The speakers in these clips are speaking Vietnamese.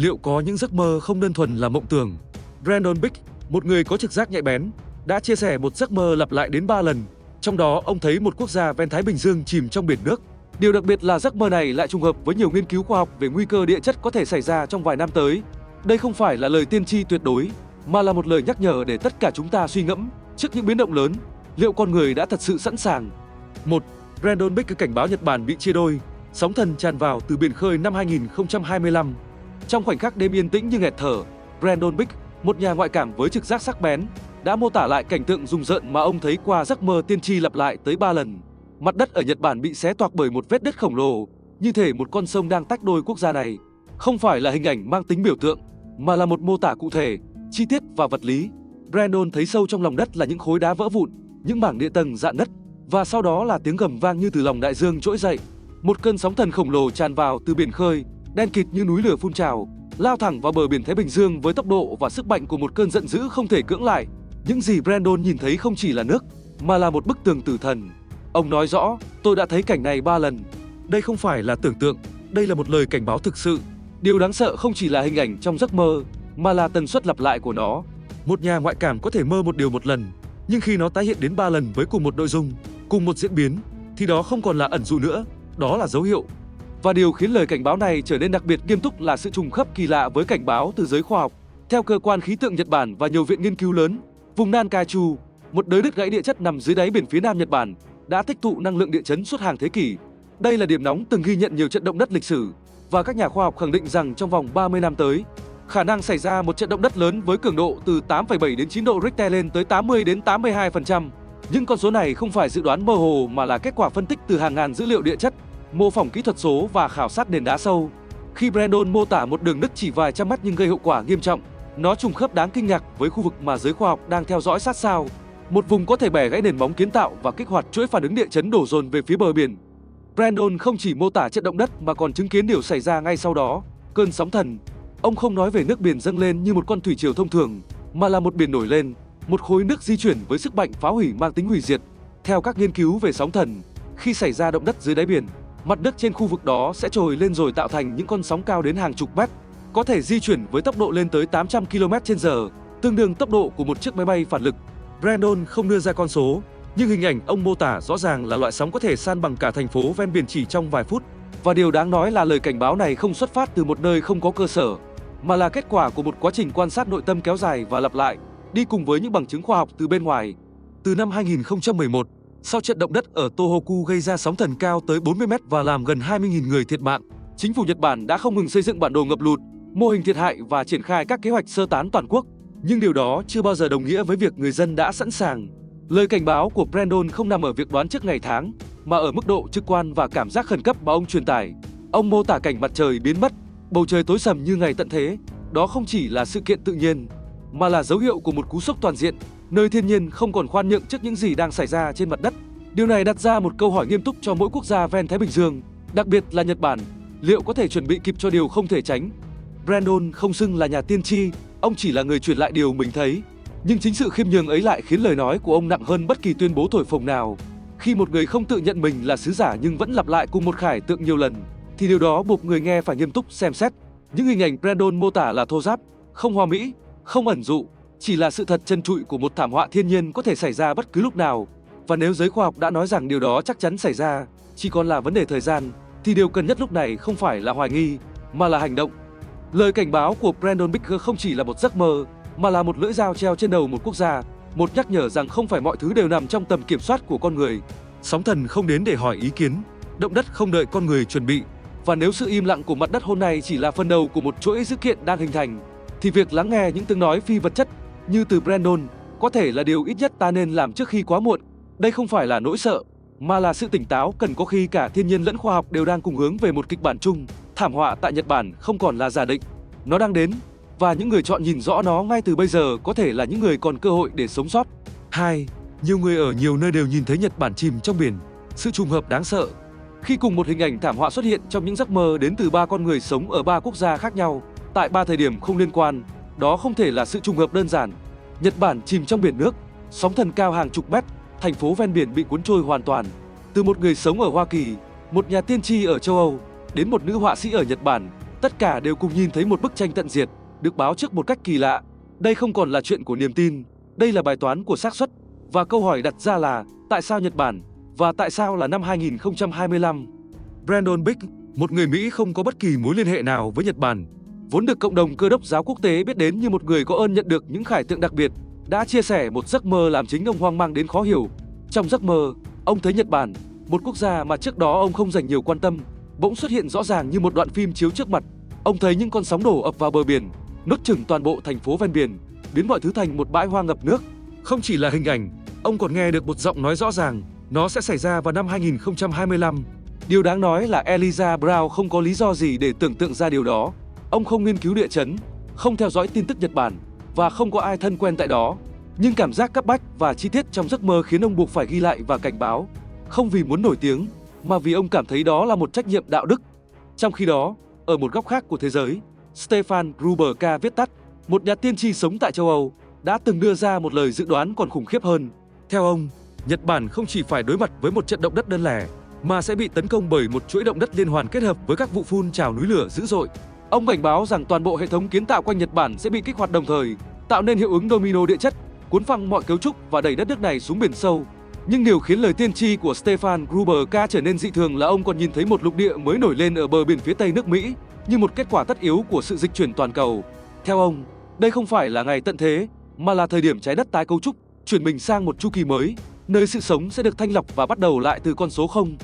Liệu có những giấc mơ không đơn thuần là mộng tưởng? Brandon Bigg, một người có trực giác nhạy bén, đã chia sẻ một giấc mơ lặp lại đến 3 lần. Trong đó, ông thấy một quốc gia ven Thái Bình Dương chìm trong biển nước. Điều đặc biệt là giấc mơ này lại trùng hợp với nhiều nghiên cứu khoa học về nguy cơ địa chất có thể xảy ra trong vài năm tới. Đây không phải là lời tiên tri tuyệt đối, mà là một lời nhắc nhở để tất cả chúng ta suy ngẫm trước những biến động lớn. Liệu con người đã thật sự sẵn sàng? 1. Brandon Bigg cảnh báo Nhật Bản bị chia đôi, sóng thần tràn vào từ biển khơi năm 2025. Trong khoảnh khắc đêm yên tĩnh như nghẹt thở, Brandon Bigg, một nhà ngoại cảm với trực giác sắc bén, đã mô tả lại cảnh tượng rùng rợn mà ông thấy qua giấc mơ tiên tri lặp lại tới 3 lần. Mặt đất ở Nhật Bản bị xé toạc bởi một vết nứt khổng lồ, như thể một con sông đang tách đôi quốc gia này. Không phải là hình ảnh mang tính biểu tượng, mà là một mô tả cụ thể, chi tiết và vật lý. Brandon thấy sâu trong lòng đất là những khối đá vỡ vụn, những mảng địa tầng rạn nứt, và sau đó là tiếng gầm vang như từ lòng đại dương trỗi dậy. Một cơn sóng thần khổng lồ tràn vào từ biển khơi, đen kịt như núi lửa phun trào, lao thẳng vào bờ biển Thái Bình Dương với tốc độ và sức mạnh của một cơn giận dữ không thể cưỡng lại. Những gì Brandon nhìn thấy không chỉ là nước, mà là một bức tường tử thần. Ông nói rõ, tôi đã thấy cảnh này 3 lần. Đây không phải là tưởng tượng, đây là một lời cảnh báo thực sự. Điều đáng sợ không chỉ là hình ảnh trong giấc mơ, mà là tần suất lặp lại của nó. Một nhà ngoại cảm có thể mơ một điều một lần, nhưng khi nó tái hiện đến 3 lần với cùng một nội dung, cùng một diễn biến, thì đó không còn là ẩn dụ nữa, đó là dấu hiệu. Và điều khiến lời cảnh báo này trở nên đặc biệt nghiêm túc là sự trùng khớp kỳ lạ với cảnh báo từ giới khoa học. Theo cơ quan khí tượng Nhật Bản và nhiều viện nghiên cứu lớn, vùng Nankatsu, một đới đứt gãy địa chất nằm dưới đáy biển phía nam Nhật Bản, đã tích tụ năng lượng địa chấn suốt hàng thế kỷ. Đây là điểm nóng từng ghi nhận nhiều trận động đất lịch sử, và các nhà khoa học khẳng định rằng trong vòng 30 năm tới, khả năng xảy ra một trận động đất lớn với cường độ từ 8,7 đến 9 độ Richter lên tới 80 đến 82%. Nhưng con số này không phải dự đoán mơ hồ mà là kết quả phân tích từ hàng ngàn dữ liệu địa chất, mô phỏng kỹ thuật số và khảo sát nền đá sâu. Khi Brandon mô tả một đường nứt chỉ vài trăm mét nhưng gây hậu quả nghiêm trọng, nó trùng khớp đáng kinh ngạc với khu vực mà giới khoa học đang theo dõi sát sao. Một vùng có thể bẻ gãy nền móng kiến tạo và kích hoạt chuỗi phản ứng địa chấn đổ dồn về phía bờ biển. Brandon không chỉ mô tả trận động đất mà còn chứng kiến điều xảy ra ngay sau đó, cơn sóng thần. Ông không nói về nước biển dâng lên như một con thủy triều thông thường, mà là một biển nổi lên, một khối nước di chuyển với sức mạnh phá hủy mang tính hủy diệt. Theo các nghiên cứu về sóng thần, khi xảy ra động đất dưới đáy biển, mặt nước trên khu vực đó sẽ trồi lên rồi tạo thành những con sóng cao đến hàng chục mét, có thể di chuyển với tốc độ lên tới 800 km/h, tương đương tốc độ của một chiếc máy bay phản lực. Brandon không đưa ra con số, nhưng hình ảnh ông mô tả rõ ràng là loại sóng có thể san bằng cả thành phố ven biển chỉ trong vài phút. Và điều đáng nói là lời cảnh báo này không xuất phát từ một nơi không có cơ sở, mà là kết quả của một quá trình quan sát nội tâm kéo dài và lặp lại, đi cùng với những bằng chứng khoa học từ bên ngoài. Từ năm 2011, sau trận động đất ở Tohoku gây ra sóng thần cao tới 40 m và làm gần 20.000 người thiệt mạng, chính phủ Nhật Bản đã không ngừng xây dựng bản đồ ngập lụt, mô hình thiệt hại và triển khai các kế hoạch sơ tán toàn quốc. Nhưng điều đó chưa bao giờ đồng nghĩa với việc người dân đã sẵn sàng. Lời cảnh báo của Brandon không nằm ở việc đoán trước ngày tháng, mà ở mức độ trực quan và cảm giác khẩn cấp mà ông truyền tải. Ông mô tả cảnh mặt trời biến mất, bầu trời tối sầm như ngày tận thế. Đó không chỉ là sự kiện tự nhiên, mà là dấu hiệu của một cú sốc toàn diện, nơi thiên nhiên không còn khoan nhượng trước những gì đang xảy ra trên mặt đất. Điều này đặt ra một câu hỏi nghiêm túc cho mỗi quốc gia ven Thái Bình Dương, đặc biệt là Nhật Bản. Liệu có thể chuẩn bị kịp cho điều không thể tránh? Brandon không xưng là nhà tiên tri, ông chỉ là người truyền lại điều mình thấy. Nhưng chính sự khiêm nhường ấy lại khiến lời nói của ông nặng hơn bất kỳ tuyên bố thổi phồng nào. Khi một người không tự nhận mình là sứ giả nhưng vẫn lặp lại cùng một khải tượng nhiều lần, thì điều đó buộc người nghe phải nghiêm túc xem xét. Những hình ảnh Brandon mô tả là thô ráp, không hoa mỹ, không ẩn dụ, chỉ là sự thật trần trụi của một thảm họa thiên nhiên có thể xảy ra bất cứ lúc nào. Và nếu giới khoa học đã nói rằng điều đó chắc chắn xảy ra, chỉ còn là vấn đề thời gian, thì điều cần nhất lúc này không phải là hoài nghi, mà là hành động. Lời cảnh báo của Brandon Bigg không chỉ là một giấc mơ, mà là một lưỡi dao treo trên đầu một quốc gia, một nhắc nhở rằng không phải mọi thứ đều nằm trong tầm kiểm soát của con người. Sóng thần không đến để hỏi ý kiến, động đất không đợi con người chuẩn bị. Và nếu sự im lặng của mặt đất hôm nay chỉ là phần đầu của một chuỗi dữ kiện đang hình thành, thì việc lắng nghe những tiếng nói phi vật chất như từ Brandon có thể là điều ít nhất ta nên làm trước khi quá muộn. Đây không phải là nỗi sợ, mà là sự tỉnh táo cần có khi cả thiên nhiên lẫn khoa học đều đang cùng hướng về một kịch bản chung. Thảm họa tại Nhật Bản không còn là giả định, nó đang đến, và những người chọn nhìn rõ nó ngay từ bây giờ có thể là những người còn cơ hội để sống sót. 2. Nhiều người ở nhiều nơi đều nhìn thấy Nhật Bản chìm trong biển. Sự trùng hợp đáng sợ. Khi cùng một hình ảnh thảm họa xuất hiện trong những giấc mơ đến từ 3 con người sống ở 3 quốc gia khác nhau, tại 3 thời điểm không liên quan, đó không thể là sự trùng hợp đơn giản. Nhật Bản chìm trong biển nước, sóng thần cao hàng chục mét, thành phố ven biển bị cuốn trôi hoàn toàn. Từ một người sống ở Hoa Kỳ, một nhà tiên tri ở châu Âu, đến một nữ họa sĩ ở Nhật Bản, Tất cả đều cùng nhìn thấy một bức tranh tận diệt, được báo trước một cách kỳ lạ. Đây không còn là chuyện của niềm tin, đây là bài toán của xác suất. Và câu hỏi đặt ra là tại sao Nhật Bản và tại sao là năm 2025? Brandon Bigg, một người Mỹ không có bất kỳ mối liên hệ nào với Nhật Bản, vốn được cộng đồng Cơ đốc giáo quốc tế biết đến như một người có ơn nhận được những khải tượng đặc biệt, đã chia sẻ một giấc mơ làm chính ông hoang mang đến khó hiểu. Trong giấc mơ, ông thấy Nhật Bản, một quốc gia mà trước đó ông không dành nhiều quan tâm, bỗng xuất hiện rõ ràng như một đoạn phim chiếu trước mặt. Ông thấy những con sóng đổ ập vào bờ biển, nuốt chửng toàn bộ thành phố ven biển, biến mọi thứ thành một bãi hoang ngập nước. Không chỉ là hình ảnh, ông còn nghe được một giọng nói rõ ràng, nó sẽ xảy ra vào năm 2025. Điều đáng nói là Elijah Brown không có lý do gì để tưởng tượng ra điều đó. Ông không nghiên cứu địa chấn, không theo dõi tin tức Nhật Bản và không có ai thân quen tại đó. Nhưng cảm giác cấp bách và chi tiết trong giấc mơ khiến ông buộc phải ghi lại và cảnh báo. Không vì muốn nổi tiếng, mà vì ông cảm thấy đó là một trách nhiệm đạo đức. Trong khi đó, ở một góc khác của thế giới, Stefan Gruber, viết tắt, một nhà tiên tri sống tại châu Âu, đã từng đưa ra một lời dự đoán còn khủng khiếp hơn. Theo ông, Nhật Bản không chỉ phải đối mặt với một trận động đất đơn lẻ, mà sẽ bị tấn công bởi một chuỗi động đất liên hoàn kết hợp với các vụ phun trào núi lửa dữ dội. Ông cảnh báo rằng toàn bộ hệ thống kiến tạo quanh Nhật Bản sẽ bị kích hoạt đồng thời, tạo nên hiệu ứng domino địa chất, cuốn phăng mọi cấu trúc và đẩy đất nước này xuống biển sâu. Nhưng điều khiến lời tiên tri của Stefan Gruber trở nên dị thường là ông còn nhìn thấy một lục địa mới nổi lên ở bờ biển phía tây nước Mỹ, như một kết quả tất yếu của sự dịch chuyển toàn cầu. Theo ông, đây không phải là ngày tận thế, mà là thời điểm trái đất tái cấu trúc, chuyển mình sang một chu kỳ mới, nơi sự sống sẽ được thanh lọc và bắt đầu lại từ con số 0.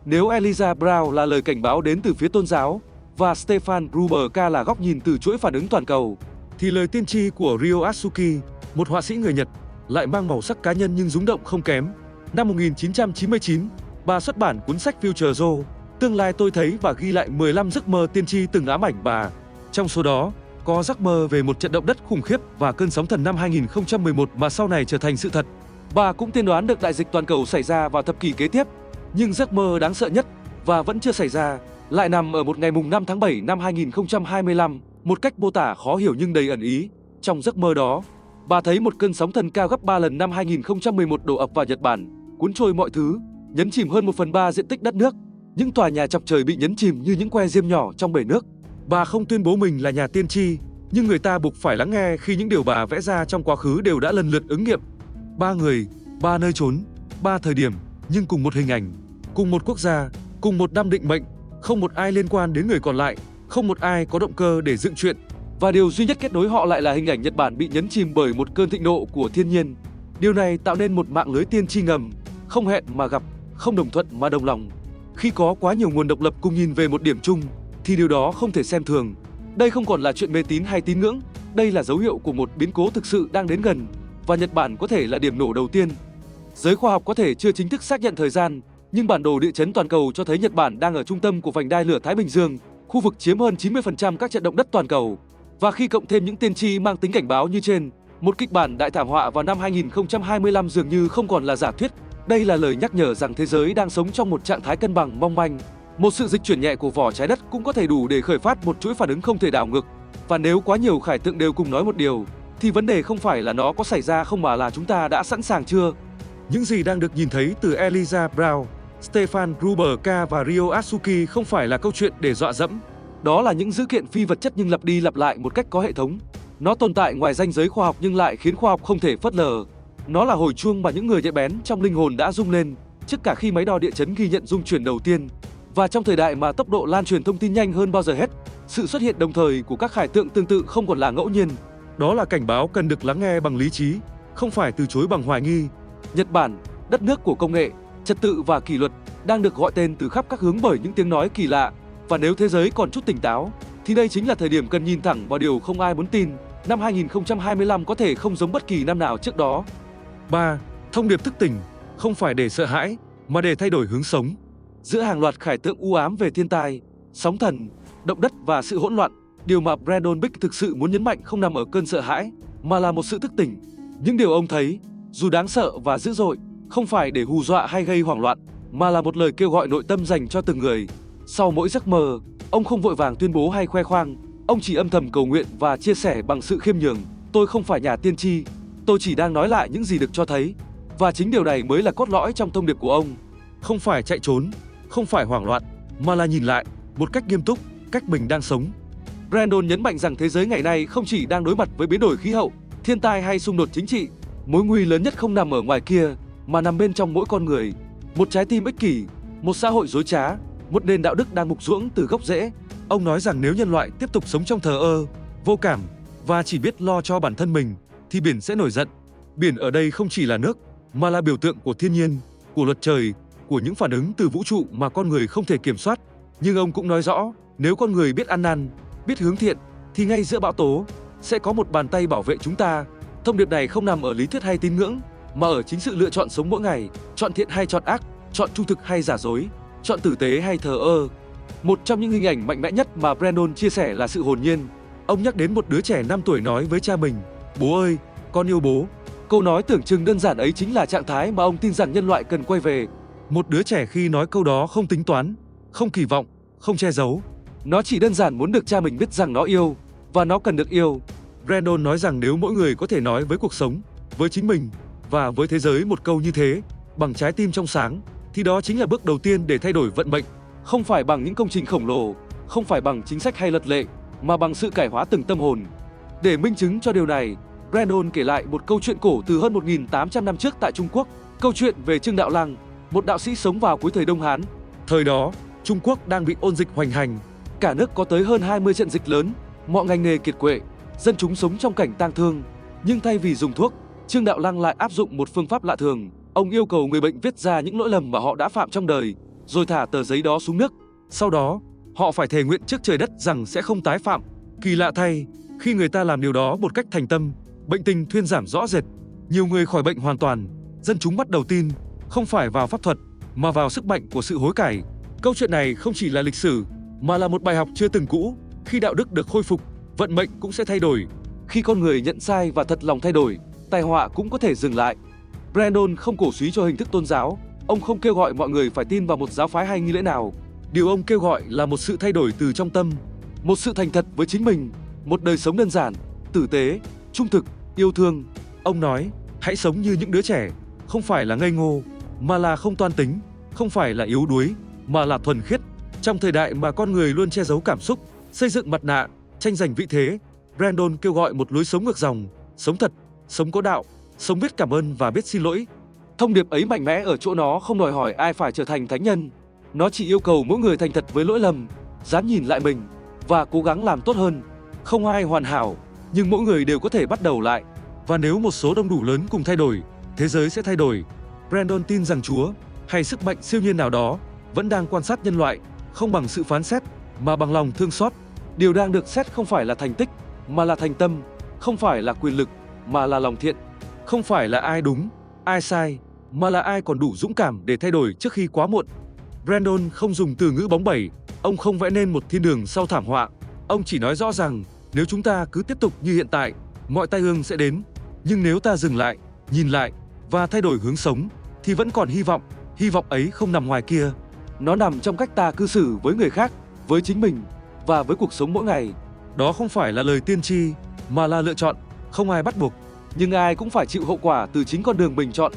Nếu Elijah Brown là lời cảnh báo đến từ phía tôn giáo và Stefan Gruber là góc nhìn từ chuỗi phản ứng toàn cầu, thì lời tiên tri của Ryo Atsuki, một họa sĩ người Nhật, lại mang màu sắc cá nhân nhưng rung động không kém. Năm 1999, bà xuất bản cuốn sách Future Joe, Tương lai tôi thấy, và ghi lại 15 giấc mơ tiên tri từng ám ảnh bà. Trong số đó, có giấc mơ về một trận động đất khủng khiếp và cơn sóng thần năm 2011 mà sau này trở thành sự thật. Bà cũng tiên đoán được đại dịch toàn cầu xảy ra vào thập kỷ kế tiếp. Nhưng giấc mơ đáng sợ nhất và vẫn chưa xảy ra lại nằm ở một ngày mùng 5 tháng 7 năm 2025, một cách mô tả khó hiểu nhưng đầy ẩn ý. Trong giấc mơ đó, bà thấy một cơn sóng thần cao gấp 3 lần năm 2011 đổ ập vào Nhật Bản, cuốn trôi mọi thứ, nhấn chìm hơn 1/3 diện tích đất nước. Những tòa nhà chọc trời bị nhấn chìm như những que diêm nhỏ trong bể nước. Bà không tuyên bố mình là nhà tiên tri, nhưng người ta buộc phải lắng nghe khi những điều bà vẽ ra trong quá khứ đều đã lần lượt ứng nghiệm. 3 người, 3 nơi trốn, 3 thời điểm, nhưng cùng một hình ảnh, cùng một quốc gia, cùng một năm định mệnh, không một ai liên quan đến người còn lại, không một ai có động cơ để dựng chuyện. Và điều duy nhất kết nối họ lại là hình ảnh Nhật Bản bị nhấn chìm bởi một cơn thịnh nộ của thiên nhiên. Điều này tạo nên một mạng lưới tiên tri ngầm, không hẹn mà gặp, không đồng thuận mà đồng lòng. Khi có quá nhiều nguồn độc lập cùng nhìn về một điểm chung, thì điều đó không thể xem thường. Đây không còn là chuyện mê tín hay tín ngưỡng, đây là dấu hiệu của một biến cố thực sự đang đến gần, và Nhật Bản có thể là điểm nổ đầu tiên. Giới khoa học có thể chưa chính thức xác nhận thời gian, nhưng bản đồ địa chấn toàn cầu cho thấy Nhật Bản đang ở trung tâm của vành đai lửa Thái Bình Dương, khu vực chiếm hơn 90% các trận động đất toàn cầu. Và khi cộng thêm những tiên tri mang tính cảnh báo như trên, một kịch bản đại thảm họa vào năm 2025 dường như không còn là giả thuyết. Đây là lời nhắc nhở rằng thế giới đang sống trong một trạng thái cân bằng mong manh. Một sự dịch chuyển nhẹ của vỏ trái đất cũng có thể đủ để khởi phát một chuỗi phản ứng không thể đảo ngược. Và nếu quá nhiều khải tượng đều cùng nói một điều, thì vấn đề không phải là nó có xảy ra không mà là chúng ta đã sẵn sàng chưa. Những gì đang được nhìn thấy từ Elijah Brown, Stefan Gruber và Ryo Atsuki không phải là câu chuyện để dọa dẫm. Đó là những dữ kiện phi vật chất nhưng lặp đi lặp lại một cách có hệ thống. Nó tồn tại ngoài ranh giới khoa học nhưng lại khiến khoa học không thể phớt lờ. Nó là hồi chuông mà những người nhạy bén trong linh hồn đã rung lên trước cả khi máy đo địa chấn ghi nhận rung chuyển đầu tiên. Và trong thời đại mà tốc độ lan truyền thông tin nhanh hơn bao giờ hết, sự xuất hiện đồng thời của các khải tượng tương tự không còn là ngẫu nhiên. Đó là cảnh báo cần được lắng nghe bằng lý trí, không phải từ chối bằng hoài nghi. Nhật Bản, đất nước của công nghệ, trật tự và kỷ luật, đang được gọi tên từ khắp các hướng bởi những tiếng nói kỳ lạ. Và nếu thế giới còn chút tỉnh táo, thì đây chính là thời điểm cần nhìn thẳng vào điều không ai muốn tin. Năm 2025 có thể không giống bất kỳ năm nào trước đó. 3. Thông điệp thức tỉnh, không phải để sợ hãi, mà để thay đổi hướng sống. Giữa hàng loạt khải tượng u ám về thiên tai, sóng thần, động đất và sự hỗn loạn, điều mà Brandon Bigg thực sự muốn nhấn mạnh không nằm ở cơn sợ hãi, mà là một sự thức tỉnh. Những điều ông thấy, dù đáng sợ và dữ dội, không phải để hù dọa hay gây hoảng loạn, mà là một lời kêu gọi nội tâm dành cho từng người. Sau mỗi giấc mơ, ông không vội vàng tuyên bố hay khoe khoang, ông chỉ âm thầm cầu nguyện và chia sẻ bằng sự khiêm nhường. Tôi không phải nhà tiên tri, tôi chỉ đang nói lại những gì được cho thấy. Và chính điều này mới là cốt lõi trong thông điệp của ông. Không phải chạy trốn, không phải hoảng loạn, mà là nhìn lại một cách nghiêm túc, cách mình đang sống. Brandon nhấn mạnh rằng thế giới ngày nay không chỉ đang đối mặt với biến đổi khí hậu, thiên tai hay xung đột chính trị, mối nguy lớn nhất không nằm ở ngoài kia, mà nằm bên trong mỗi con người. Một trái tim ích kỷ, một xã hội dối trá, một nền đạo đức đang mục ruỗng từ gốc rễ. Ông nói rằng nếu nhân loại tiếp tục sống trong thờ ơ, vô cảm và chỉ biết lo cho bản thân mình, thì biển sẽ nổi giận. Biển ở đây không chỉ là nước, mà là biểu tượng của thiên nhiên, của luật trời, của những phản ứng từ vũ trụ mà con người không thể kiểm soát. Nhưng ông cũng nói rõ, nếu con người biết ăn năn, biết hướng thiện, thì ngay giữa bão tố, sẽ có một bàn tay bảo vệ chúng ta. Thông điệp này không nằm ở lý thuyết hay tín ngưỡng, mà ở chính sự lựa chọn sống mỗi ngày, chọn thiện hay chọn ác, chọn trung thực hay giả dối, chọn tử tế hay thờ ơ. Một trong những hình ảnh mạnh mẽ nhất mà Brandon chia sẻ là sự hồn nhiên. Ông nhắc đến một đứa trẻ 5 tuổi nói với cha mình, "Bố ơi, con yêu bố." Câu nói tưởng chừng đơn giản ấy chính là trạng thái mà ông tin rằng nhân loại cần quay về. Một đứa trẻ khi nói câu đó không tính toán, không kỳ vọng, không che giấu. Nó chỉ đơn giản muốn được cha mình biết rằng nó yêu, và nó cần được yêu. Brandon nói rằng nếu mỗi người có thể nói với cuộc sống, với chính mình và với thế giới một câu như thế, bằng trái tim trong sáng, thì đó chính là bước đầu tiên để thay đổi vận mệnh. Không phải bằng những công trình khổng lồ, không phải bằng chính sách hay luật lệ, mà bằng sự cải hóa từng tâm hồn. Để minh chứng cho điều này, Brandon kể lại một câu chuyện cổ từ hơn 1.800 năm trước tại Trung Quốc. Câu chuyện về Trương Đạo Lăng, một đạo sĩ sống vào cuối thời Đông Hán. Thời đó, Trung Quốc đang bị ôn dịch hoành hành. Cả nước có tới hơn 20 trận dịch lớn, mọi ngành nghề kiệt quệ, dân chúng sống trong cảnh tang thương. Nhưng thay vì dùng thuốc, Trương Đạo Lăng lại áp dụng một phương pháp lạ thường. Ông yêu cầu người bệnh viết ra những lỗi lầm mà họ đã phạm trong đời, rồi thả tờ giấy đó xuống nước. Sau đó, họ phải thề nguyện trước trời đất rằng sẽ không tái phạm. Kỳ lạ thay, khi người ta làm điều đó một cách thành tâm, bệnh tình thuyên giảm rõ rệt. Nhiều người khỏi bệnh hoàn toàn. Dân chúng bắt đầu tin, không phải vào pháp thuật, mà vào sức mạnh của sự hối cải. Câu chuyện này không chỉ là lịch sử, mà là một bài học chưa từng cũ. Khi đạo đức được khôi phục, vận mệnh cũng sẽ thay đổi. Khi con người nhận sai và thật lòng thay đổi, tai họa cũng có thể dừng lại. Brandon không cổ suý cho hình thức tôn giáo. Ông không kêu gọi mọi người phải tin vào một giáo phái hay nghi lễ nào. Điều ông kêu gọi là một sự thay đổi từ trong tâm, một sự thành thật với chính mình, một đời sống đơn giản, tử tế, trung thực, yêu thương. Ông nói, hãy sống như những đứa trẻ, không phải là ngây ngô, mà là không toan tính, không phải là yếu đuối, mà là thuần khiết. Trong thời đại mà con người luôn che giấu cảm xúc, xây dựng mặt nạ, tranh giành vị thế, Brandon kêu gọi một lối sống ngược dòng, sống thật, sống có đạo, sống biết cảm ơn và biết xin lỗi. Thông điệp ấy mạnh mẽ ở chỗ nó không đòi hỏi ai phải trở thành thánh nhân. Nó chỉ yêu cầu mỗi người thành thật với lỗi lầm, dám nhìn lại mình và cố gắng làm tốt hơn. Không ai hoàn hảo, nhưng mỗi người đều có thể bắt đầu lại. Và nếu một số đông đủ lớn cùng thay đổi, thế giới sẽ thay đổi. Brandon tin rằng Chúa hay sức mạnh siêu nhiên nào đó vẫn đang quan sát nhân loại, không bằng sự phán xét, mà bằng lòng thương xót. Điều đang được xét không phải là thành tích, mà là thành tâm, không phải là quyền lực, mà là lòng thiện. Không phải là ai đúng, ai sai, mà là ai còn đủ dũng cảm để thay đổi trước khi quá muộn. Brandon không dùng từ ngữ bóng bẩy, ông không vẽ nên một thiên đường sau thảm họa. Ông chỉ nói rõ rằng, nếu chúng ta cứ tiếp tục như hiện tại, mọi tai ương sẽ đến. Nhưng nếu ta dừng lại, nhìn lại và thay đổi hướng sống, thì vẫn còn hy vọng. Hy vọng ấy không nằm ngoài kia. Nó nằm trong cách ta cư xử với người khác, với chính mình và với cuộc sống mỗi ngày. Đó không phải là lời tiên tri, mà là lựa chọn. Không ai bắt buộc, nhưng ai cũng phải chịu hậu quả từ chính con đường mình chọn.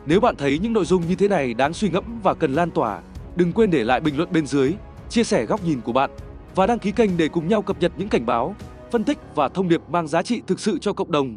Nếu bạn thấy những nội dung như thế này đáng suy ngẫm và cần lan tỏa, đừng quên để lại bình luận bên dưới, chia sẻ góc nhìn của bạn và đăng ký kênh để cùng nhau cập nhật những cảnh báo, phân tích và thông điệp mang giá trị thực sự cho cộng đồng.